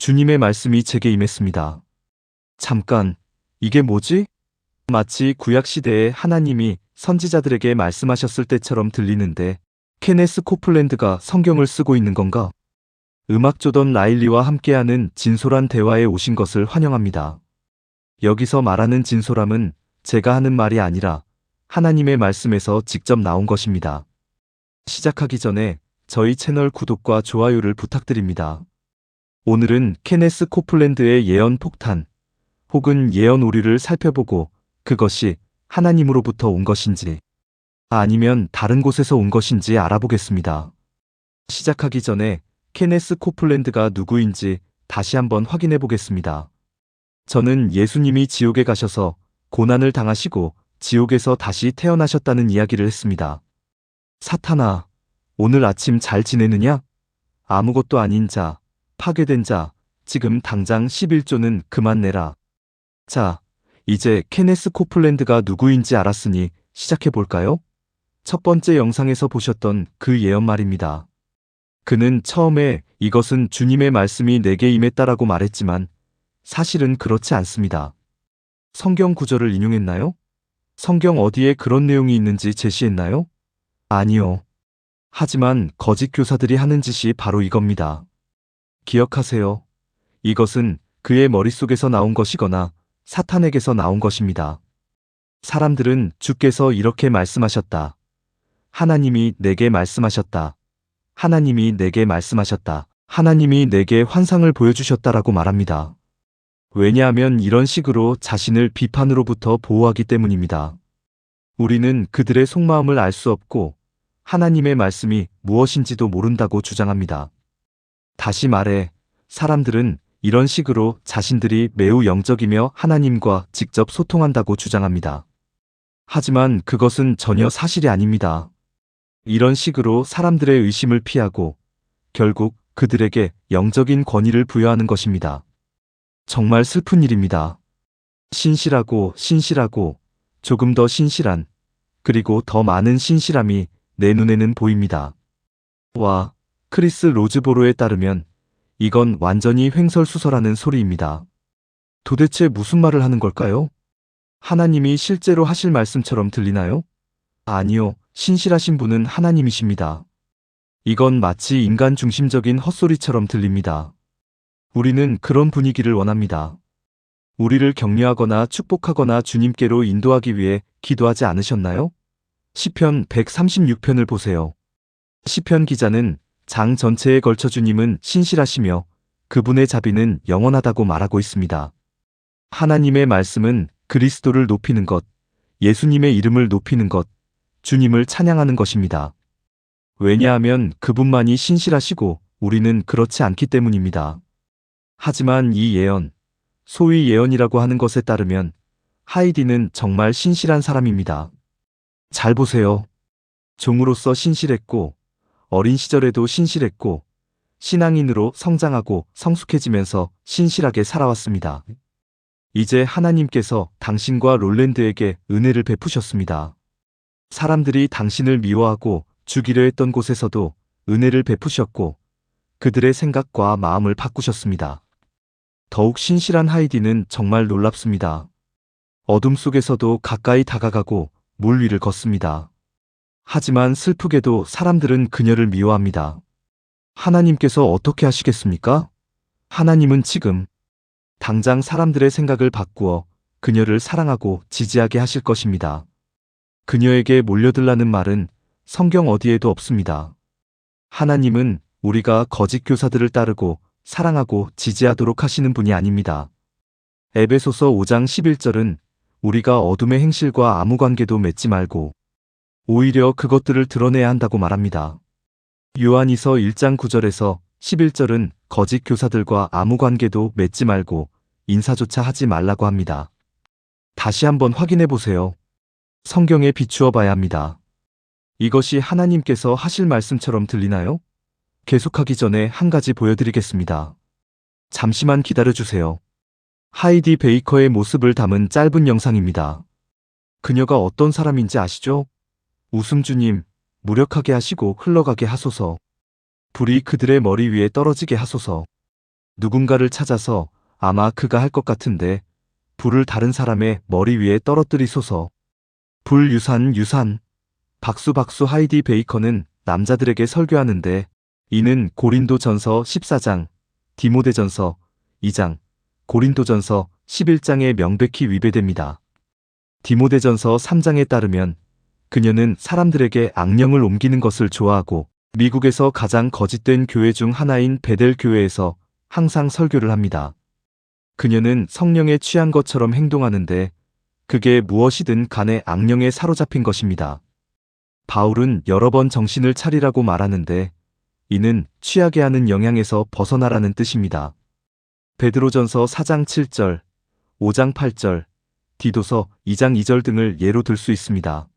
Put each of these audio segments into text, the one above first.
주님의 말씀이 제게 임했습니다. 잠깐, 이게 뭐지? 마치 구약시대에 하나님이 선지자들에게 말씀하셨을 때처럼 들리는데 케네스 코플랜드가 성경을 쓰고 있는 건가? 음악조던 라일리와 함께하는 진솔한 대화에 오신 것을 환영합니다. 여기서 말하는 진솔함은 제가 하는 말이 아니라 하나님의 말씀에서 직접 나온 것입니다. 시작하기 전에 저희 채널 구독과 좋아요를 부탁드립니다. 오늘은 케네스 코플랜드의 예언 폭탄 혹은 예언 오류를 살펴보고 그것이 하나님으로부터 온 것인지 아니면 다른 곳에서 온 것인지 알아보겠습니다. 시작하기 전에 케네스 코플랜드가 누구인지 다시 한번 확인해 보겠습니다. 저는 예수님이 지옥에 가셔서 고난을 당하시고 지옥에서 다시 태어나셨다는 이야기를 했습니다. 사탄아, 오늘 아침 잘 지내느냐? 아무것도 아닌 자, 파괴된 자, 지금 당장 11조는 그만 내라. 자, 이제 케네스 코플랜드가 누구인지 알았으니 시작해볼까요? 첫 번째 영상에서 보셨던 그 예언 말입니다. 그는 처음에 이것은 주님의 말씀이 내게 임했다라고 말했지만 사실은 그렇지 않습니다. 성경 구절을 인용했나요? 성경 어디에 그런 내용이 있는지 제시했나요? 아니요. 하지만 거짓 교사들이 하는 짓이 바로 이겁니다. 기억하세요. 이것은 그의 머릿속에서 나온 것이거나 사탄에게서 나온 것입니다. 사람들은 주께서 이렇게 말씀하셨다. 하나님이 내게 말씀하셨다. 하나님이 내게 말씀하셨다. 하나님이 내게 환상을 보여주셨다라고 말합니다. 왜냐하면 이런 식으로 자신을 비판으로부터 보호하기 때문입니다. 우리는 그들의 속마음을 알 수 없고 하나님의 말씀이 무엇인지도 모른다고 주장합니다. 다시 말해, 사람들은 이런 식으로 자신들이 매우 영적이며 하나님과 직접 소통한다고 주장합니다. 하지만 그것은 전혀 사실이 아닙니다. 이런 식으로 사람들의 의심을 피하고 결국 그들에게 영적인 권위를 부여하는 것입니다. 정말 슬픈 일입니다. 신실하고 조금 더 신실한 그리고 더 많은 신실함이 내 눈에는 보입니다. 와, 크리스 로즈보로에 따르면 이건 완전히 횡설수설하는 소리입니다. 도대체 무슨 말을 하는 걸까요? 하나님이 실제로 하실 말씀처럼 들리나요? 아니요, 신실하신 분은 하나님이십니다. 이건 마치 인간 중심적인 헛소리처럼 들립니다. 우리는 그런 분위기를 원합니다. 우리를 격려하거나 축복하거나 주님께로 인도하기 위해 기도하지 않으셨나요? 시편 136편을 보세요. 시편 기자는 장 전체에 걸쳐 주님은 신실하시며 그분의 자비는 영원하다고 말하고 있습니다. 하나님의 말씀은 그리스도를 높이는 것, 예수님의 이름을 높이는 것, 주님을 찬양하는 것입니다. 왜냐하면 그분만이 신실하시고 우리는 그렇지 않기 때문입니다. 하지만 이 예언, 소위 예언이라고 하는 것에 따르면 하이디는 정말 신실한 사람입니다. 잘 보세요. 종으로서 신실했고 어린 시절에도 신실했고 신앙인으로 성장하고 성숙해지면서 신실하게 살아왔습니다. 이제 하나님께서 당신과 롤랜드에게 은혜를 베푸셨습니다. 사람들이 당신을 미워하고 죽이려 했던 곳에서도 은혜를 베푸셨고 그들의 생각과 마음을 바꾸셨습니다. 더욱 신실한 하이디는 정말 놀랍습니다. 어둠 속에서도 가까이 다가가고 물 위를 걷습니다. 하지만 슬프게도 사람들은 그녀를 미워합니다. 하나님께서 어떻게 하시겠습니까? 하나님은 지금 당장 사람들의 생각을 바꾸어 그녀를 사랑하고 지지하게 하실 것입니다. 그녀에게 몰려들라는 말은 성경 어디에도 없습니다. 하나님은 우리가 거짓 교사들을 따르고 사랑하고 지지하도록 하시는 분이 아닙니다. 에베소서 5장 11절은 우리가 어둠의 행실과 아무 관계도 맺지 말고 오히려 그것들을 드러내야 한다고 말합니다. 요한이서 1장 9절에서 11절은 거짓 교사들과 아무 관계도 맺지 말고 인사조차 하지 말라고 합니다. 다시 한번 확인해 보세요. 성경에 비추어 봐야 합니다. 이것이 하나님께서 하실 말씀처럼 들리나요? 계속하기 전에 한 가지 보여드리겠습니다. 잠시만 기다려주세요. 하이디 베이커의 모습을 담은 짧은 영상입니다. 그녀가 어떤 사람인지 아시죠? 웃음주님, 무력하게 하시고 흘러가게 하소서. 불이 그들의 머리 위에 떨어지게 하소서. 누군가를 찾아서 아마 그가 할 것 같은데 불을 다른 사람의 머리 위에 떨어뜨리소서. 불 유산 유산. 박수 하이디 베이커는 남자들에게 설교하는데 이는 고린도전서 14장, 디모데전서 2장, 고린도전서 11장에 명백히 위배됩니다. 디모데전서 3장에 따르면 그녀는 사람들에게 악령을 옮기는 것을 좋아하고 미국에서 가장 거짓된 교회 중 하나인 베델 교회에서 항상 설교를 합니다. 그녀는 성령에 취한 것처럼 행동하는데 그게 무엇이든 간에 악령에 사로잡힌 것입니다. 바울은 여러 번 정신을 차리라고 말하는데 이는 취하게 하는 영향에서 벗어나라는 뜻입니다. 베드로전서 4장 7절, 5장 8절, 디도서 2장 2절 등을 예로 들 수 있습니다.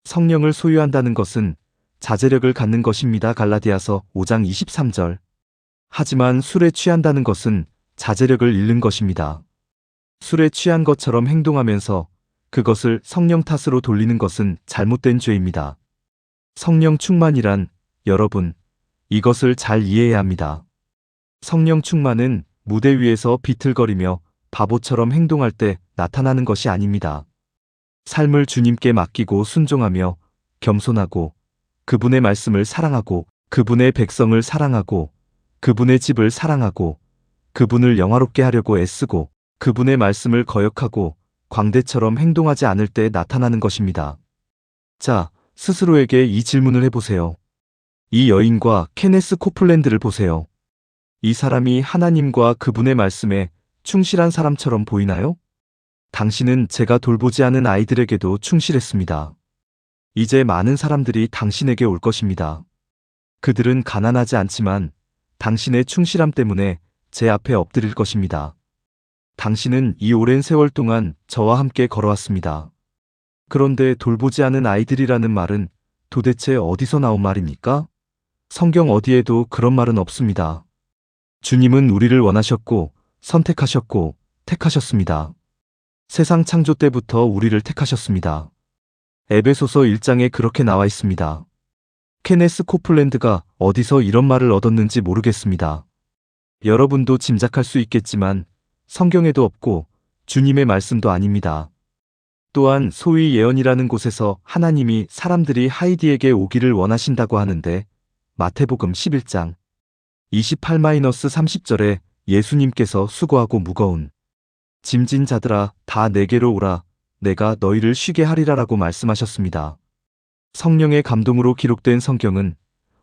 성령을 소유한다는 것은 자제력을 갖는 것입니다. 갈라디아서 5장 23절. 하지만 술에 취한다는 것은 자제력을 잃는 것입니다. 술에 취한 것처럼 행동하면서 그것을 성령 탓으로 돌리는 것은 잘못된 죄입니다. 성령 충만이란, 여러분, 이것을 잘 이해해야 합니다. 성령 충만은 무대 위에서 비틀거리며 바보처럼 행동할 때 나타나는 것이 아닙니다. 삶을 주님께 맡기고 순종하며 겸손하고 그분의 말씀을 사랑하고 그분의 백성을 사랑하고 그분의 집을 사랑하고 그분을 영화롭게 하려고 애쓰고 그분의 말씀을 거역하고 광대처럼 행동하지 않을 때 나타나는 것입니다. 자, 스스로에게 이 질문을 해보세요. 이 여인과 케네스 코플랜드를 보세요. 이 사람이 하나님과 그분의 말씀에 충실한 사람처럼 보이나요? 당신은 제가 돌보지 않은 아이들에게도 충실했습니다. 이제 많은 사람들이 당신에게 올 것입니다. 그들은 가난하지 않지만 당신의 충실함 때문에 제 앞에 엎드릴 것입니다. 당신은 이 오랜 세월 동안 저와 함께 걸어왔습니다. 그런데 돌보지 않은 아이들이라는 말은 도대체 어디서 나온 말입니까? 성경 어디에도 그런 말은 없습니다. 주님은 우리를 원하셨고 선택하셨고 택하셨습니다. 세상 창조 때부터 우리를 택하셨습니다. 에베소서 1장에 그렇게 나와 있습니다. 케네스 코플랜드가 어디서 이런 말을 얻었는지 모르겠습니다. 여러분도 짐작할 수 있겠지만 성경에도 없고 주님의 말씀도 아닙니다. 또한 소위 예언이라는 곳에서 하나님이 사람들이 하이디에게 오기를 원하신다고 하는데 마태복음 11장 28-30절에 예수님께서 수고하고 무거운 짐진 자들아 다 내게로 오라 내가 너희를 쉬게 하리라라고 말씀하셨습니다. 성령의 감동으로 기록된 성경은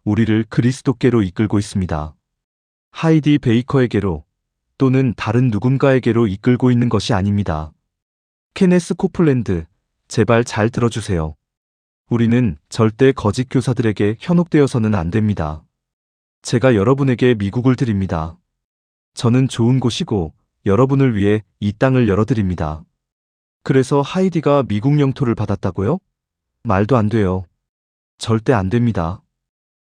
우리를 그리스도께로 이끌고 있습니다. 하이디 베이커에게로 또는 다른 누군가에게로 이끌고 있는 것이 아닙니다. 케네스 코플랜드, 제발 잘 들어주세요. 우리는 절대 거짓 교사들에게 현혹되어서는 안 됩니다. 제가 여러분에게 미국을 드립니다. 저는 좋은 곳이고 여러분을 위해 이 땅을 열어드립니다. 그래서 하이디가 미국 영토를 받았다고요? 말도 안 돼요. 절대 안 됩니다.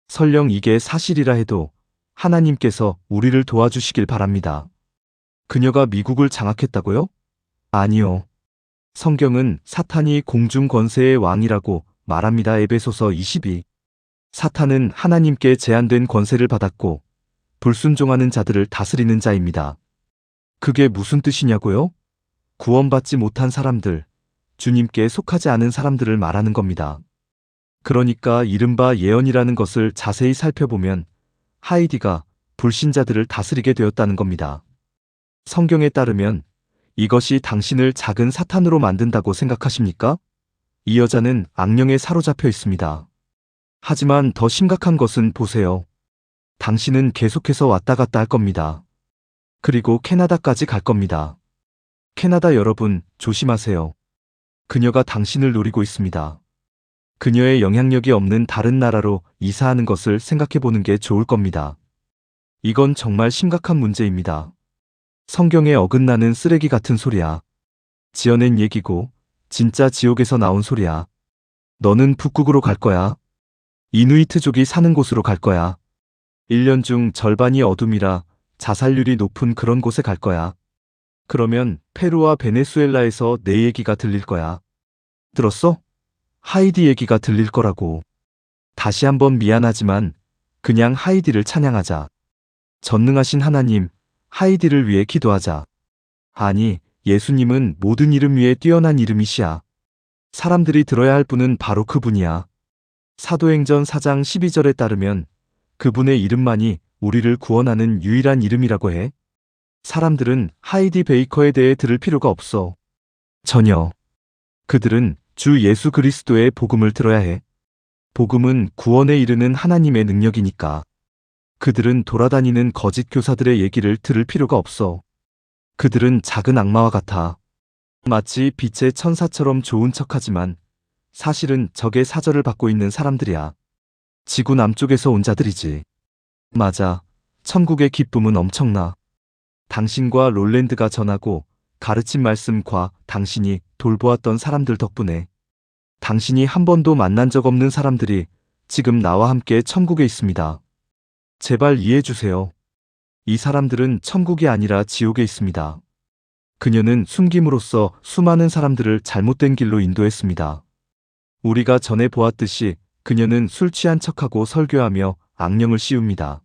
설령 이게 사실이라 해도 하나님께서 우리를 도와주시길 바랍니다. 그녀가 미국을 장악했다고요? 아니요. 성경은 사탄이 공중 권세의 왕이라고 말합니다. 에베소서 22. 사탄은 하나님께 제한된 권세를 받았고 불순종하는 자들을 다스리는 자입니다. 그게 무슨 뜻이냐고요? 구원받지 못한 사람들, 주님께 속하지 않은 사람들을 말하는 겁니다. 그러니까 이른바 예언이라는 것을 자세히 살펴보면 하이디가 불신자들을 다스리게 되었다는 겁니다. 성경에 따르면 이것이 당신을 작은 사탄으로 만든다고 생각하십니까? 이 여자는 악령에 사로잡혀 있습니다. 하지만 더 심각한 것은 보세요. 당신은 계속해서 왔다 갔다 할 겁니다. 그리고 캐나다까지 갈 겁니다. 캐나다 여러분, 조심하세요. 그녀가 당신을 노리고 있습니다. 그녀의 영향력이 없는 다른 나라로 이사하는 것을 생각해보는 게 좋을 겁니다. 이건 정말 심각한 문제입니다. 성경에 어긋나는 쓰레기 같은 소리야. 지어낸 얘기고 진짜 지옥에서 나온 소리야. 너는 북극으로 갈 거야. 이누이트족이 사는 곳으로 갈 거야. 1년 중 절반이 어둠이라 자살률이 높은 그런 곳에 갈 거야. 그러면 페루와 베네수엘라에서 내 얘기가 들릴 거야. 들었어? 하이디 얘기가 들릴 거라고. 다시 한번 미안하지만 그냥 하이디를 찬양하자. 전능하신 하나님, 하이디를 위해 기도하자. 아니, 예수님은 모든 이름 위에 뛰어난 이름이시야. 사람들이 들어야 할 분은 바로 그분이야. 사도행전 4장 12절에 따르면 그분의 이름만이 우리를 구원하는 유일한 이름이라고 해. 사람들은 하이디 베이커에 대해 들을 필요가 없어. 전혀. 그들은 주 예수 그리스도의 복음을 들어야 해. 복음은 구원에 이르는 하나님의 능력이니까. 그들은 돌아다니는 거짓 교사들의 얘기를 들을 필요가 없어. 그들은 작은 악마와 같아. 마치 빛의 천사처럼 좋은 척하지만 사실은 적의 사절을 받고 있는 사람들이야. 지구 남쪽에서 온 자들이지. 맞아. 천국의 기쁨은 엄청나. 당신과 롤랜드가 전하고 가르친 말씀과 당신이 돌보았던 사람들 덕분에 당신이 한 번도 만난 적 없는 사람들이 지금 나와 함께 천국에 있습니다. 제발 이해해 주세요. 이 사람들은 천국이 아니라 지옥에 있습니다. 그녀는 숨김으로써 수많은 사람들을 잘못된 길로 인도했습니다. 우리가 전에 보았듯이 그녀는 술 취한 척하고 설교하며 악령을 씌웁니다.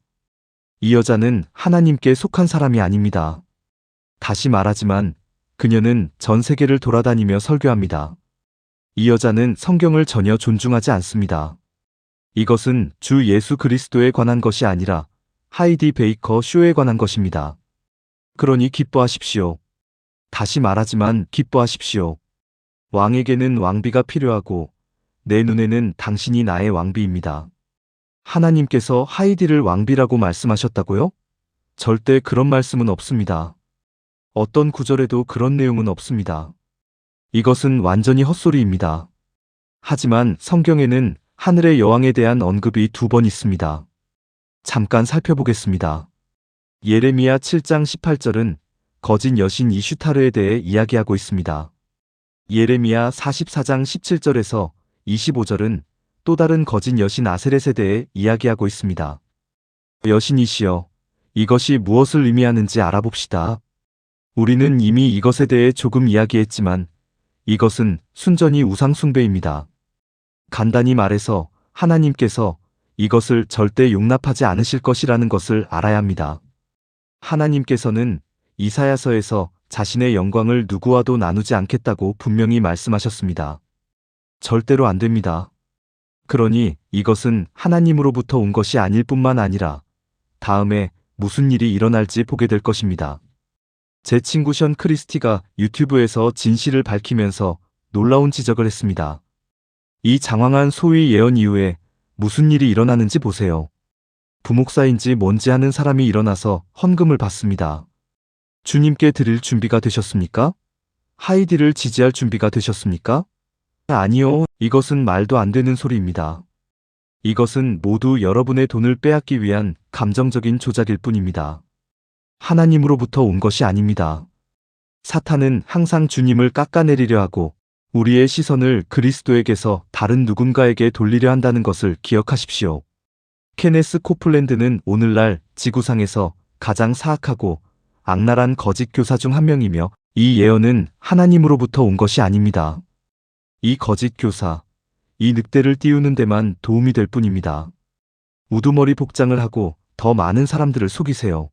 이 여자는 하나님께 속한 사람이 아닙니다. 다시 말하지만 그녀는 전 세계를 돌아다니며 설교합니다. 이 여자는 성경을 전혀 존중하지 않습니다. 이것은 주 예수 그리스도에 관한 것이 아니라 하이디 베이커 쇼에 관한 것입니다. 그러니 기뻐하십시오. 다시 말하지만 기뻐하십시오. 왕에게는 왕비가 필요하고 내 눈에는 당신이 나의 왕비입니다. 하나님께서 하이디를 왕비라고 말씀하셨다고요? 절대 그런 말씀은 없습니다. 어떤 구절에도 그런 내용은 없습니다. 이것은 완전히 헛소리입니다. 하지만 성경에는 하늘의 여왕에 대한 언급이 2번 있습니다. 잠깐 살펴보겠습니다. 예레미야 7장 18절은 거짓 여신 이슈타르에 대해 이야기하고 있습니다. 예레미야 44장 17절에서 25절은 또 다른 거짓 여신 아세렛에 대해 이야기하고 있습니다. 여신이시여, 이것이 무엇을 의미하는지 알아봅시다. 우리는 이미 이것에 대해 조금 이야기했지만 이것은 순전히 우상숭배입니다. 간단히 말해서 하나님께서 이것을 절대 용납하지 않으실 것이라는 것을 알아야 합니다. 하나님께서는 이사야서에서 자신의 영광을 누구와도 나누지 않겠다고 분명히 말씀하셨습니다. 절대로 안 됩니다. 그러니 이것은 하나님으로부터 온 것이 아닐 뿐만 아니라 다음에 무슨 일이 일어날지 보게 될 것입니다. 제 친구 션 크리스티가 유튜브에서 진실을 밝히면서 놀라운 지적을 했습니다. 이 장황한 소위 예언 이후에 무슨 일이 일어나는지 보세요. 부목사인지 뭔지 하는 사람이 일어나서 헌금을 받습니다. 주님께 드릴 준비가 되셨습니까? 하이디를 지지할 준비가 되셨습니까? 아니요, 이것은 말도 안 되는 소리입니다. 이것은 모두 여러분의 돈을 빼앗기 위한 감정적인 조작일 뿐입니다. 하나님으로부터 온 것이 아닙니다. 사탄은 항상 주님을 깎아내리려 하고 우리의 시선을 그리스도에게서 다른 누군가에게 돌리려 한다는 것을 기억하십시오. 케네스 코플랜드는 오늘날 지구상에서 가장 사악하고 악랄한 거짓 교사 중 한 명이며 이 예언은 하나님으로부터 온 것이 아닙니다. 이 거짓 교사, 이 늑대를 띄우는 데만 도움이 될 뿐입니다. 우두머리 복장을 하고 더 많은 사람들을 속이세요.